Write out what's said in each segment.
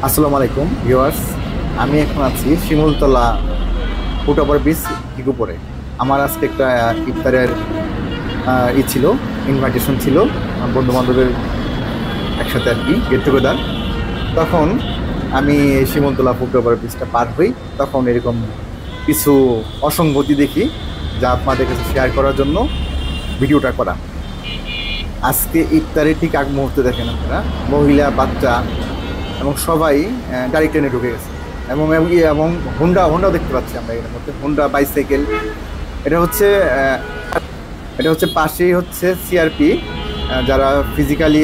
আসসালামু আলাইকুম ভিউয়ার্স। আমি এখন আছি শিমুলতলা ফুটওভার ব্রিজ ইকুপুরে। আমার আজকে একটা ইফতারের ছিল, ইনভাইটেশন ছিল বন্ধু বান্ধবের একসাথে আর কি, গেট টুগেদার। তখন আমি এই শিমুলতলা ফুটওভার ব্রিজটা পার হই, তখন এরকম কিছু অসঙ্গতি দেখি, যা আপনাদের কাছে শেয়ার করার জন্য ভিডিওটা করা। আজকে ইফতারের ঠিক আগ মুহূর্তে দেখেন আপনারা, মহিলা, বাচ্চা এবং সবাই গাড়ি ট্রেনে ঢুকে গেছে। এবং এবং হোন্ডাও দেখতে পাচ্ছি আমরা এর মধ্যে, হোন্ডা বাইসাইকেল। এটা হচ্ছে পাশেই হচ্ছে সিআরপি, যারা ফিজিক্যালি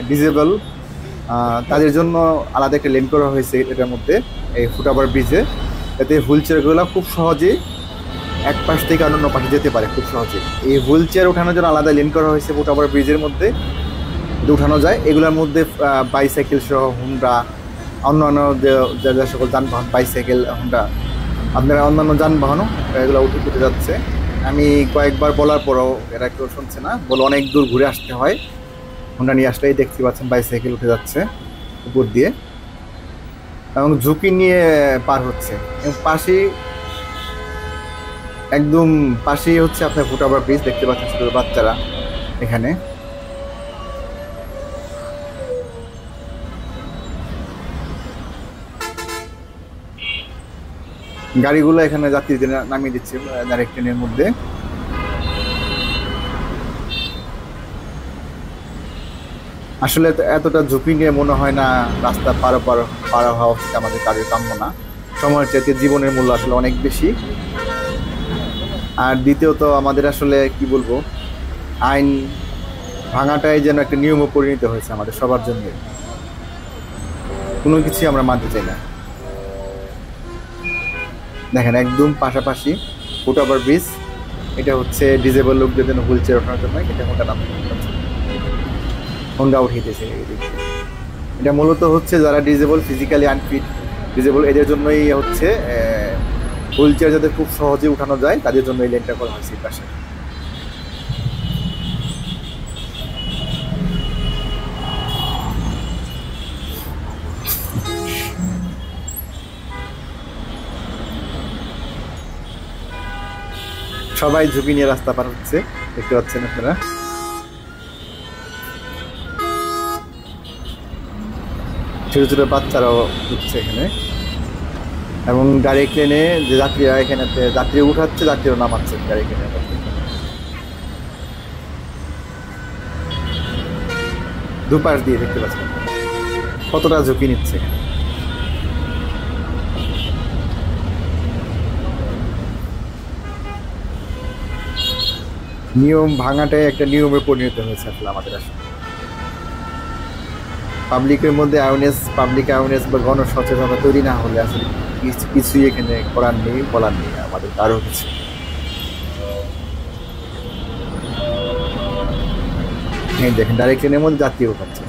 ডিসেবল, তাদের জন্য আলাদা একটা লেন করা হয়েছে এটার মধ্যে, এই ফুটওভার ব্রিজে। এতে হুইল চেয়ারগুলো খুব সহজে এক পাশ থেকে অন্য পাশে যেতে পারে খুব সহজে। এই হুইল চেয়ার ওঠানোর জন্য আলাদা লেন করা হয়েছে ফুটওভার ব্রিজের মধ্যে, উঠানো যায়। এগুলোর মধ্যে বাইসাইকেল সহ হোন্ডা, অন্যান্য যে সকল যানবাহন, বাইসাইকেল, হোন্ডা, আপনারা অন্যান্য যানবাহনও এগুলো উঠে যাচ্ছে। আমি কয়েকবার বলার পরও এরা কেউ শুনছে না, বলে অনেক দূর ঘুরে আসতে হয়। হোন্ডা নিয়ে আসলেই দেখতে পাচ্ছেন বাইসাইকেল উঠে যাচ্ছে উপর দিয়ে এবং ঝুঁকি নিয়ে পার হচ্ছে। এবং একদম পাশেই হচ্ছে আপনার ফুটওভার ব্রিজ, দেখতে পাচ্ছেন ছোট বাচ্চারা এখানে। গাড়িগুলো এখানে যাত্রীদের নামিয়ে দিচ্ছে ডাইরেক্ট ট্রেনের মধ্যে। আসলে এতটা ঝুঁকি নিয়ে মনে হয় না রাস্তা পার হওয়া উচিত আমাদের কারোর, কাম্য না। সময়ের চাইতে জীবনের মূল্য আসলে অনেক বেশি। আর দ্বিতীয়ত আমাদের আসলে কি বলবো, আইন ভাঙাটাই যেন একটা নিয়মে পরিণত হয়েছে আমাদের সবার জন্য। কোনো কিছুই আমরা মানতে চাই না। দেখেন একদম পাশাপাশি ফুটওভার ব্রিজ। এটা হচ্ছে ডিজেবল লোকদের জন্য, হুইল চেয়ার ওঠানোর জন্য। এটা হোন্ডা উঠিয়েছে। এটা মূলত হচ্ছে যারা ডিজেবল, ফিজিক্যালি আনফিট, ডিজেবল, এদের জন্যই হচ্ছে হুইল চেয়ার যাদের খুব সহজে উঠানো যায়, তাদের জন্য এই লেনটা করা হয়েছে পাশে। সবাই ঝুঁকি নিয়ে রাস্তা পার হচ্ছে, দেখতে পাচ্ছেন আপনারা। ছোট ছোট বাচ্চারাও ঢুকছে এখানে এবং গাড়ি ট্রেনে যে যাত্রীরা এখানে যাত্রী উঠাচ্ছে, যাত্রীরা নামাচ্ছে গাড়ি ট্রেনে। দুপাশ দিয়ে দেখতে পাচ্ছেন কতটা ঝুঁকি নিচ্ছে। নিয়ম ভাঙাটাই একটা নিয়মে পরিণত হয়েছে আসলে আমাদের। আসলে পাবলিকের মধ্যে পাবলিক অ্যাওয়ারনেস বা গণসচেতনতা তৈরি না হলে আসলে কিছুই এখানে করার নেই, বলার নেই আমাদের কারো কিছু। হ্যাঁ দেখেন, ডাইরেক্ট ট্রেনের মধ্যে যাত্রী উঠাচ্ছে।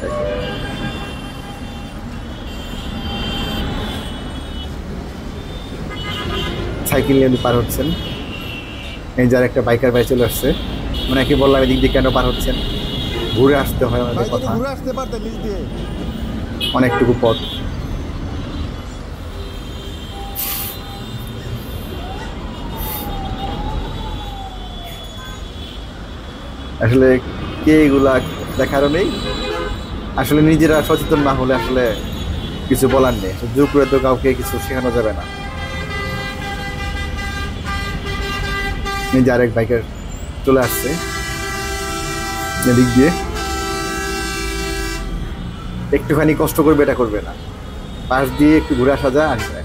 সাইকেল নিয়ে পার হচ্ছেন, এই যার একটা বাইকার ভাই চলে আসছে। মানে কি বললাম, এদিক দিয়ে কেন পার হচ্ছেন, ঘুরে আসতে হয় আমাদের কথা, অনেকটুকু পথ। আসলে কে এগুলা দেখারও নেই। আসলে নিজেরা সচেতন না হলে আসলে কিছু বলার নেই। জোর করে তো কাউকে কিছু শেখানো যাবে না। নিজে আরেক বাইকার চলে আসছে এদিক দিয়ে, একটুখানি কষ্ট করবে, এটা করবে না, পাশ দিয়ে একটু ঘুরে আসা যায়, আসবে।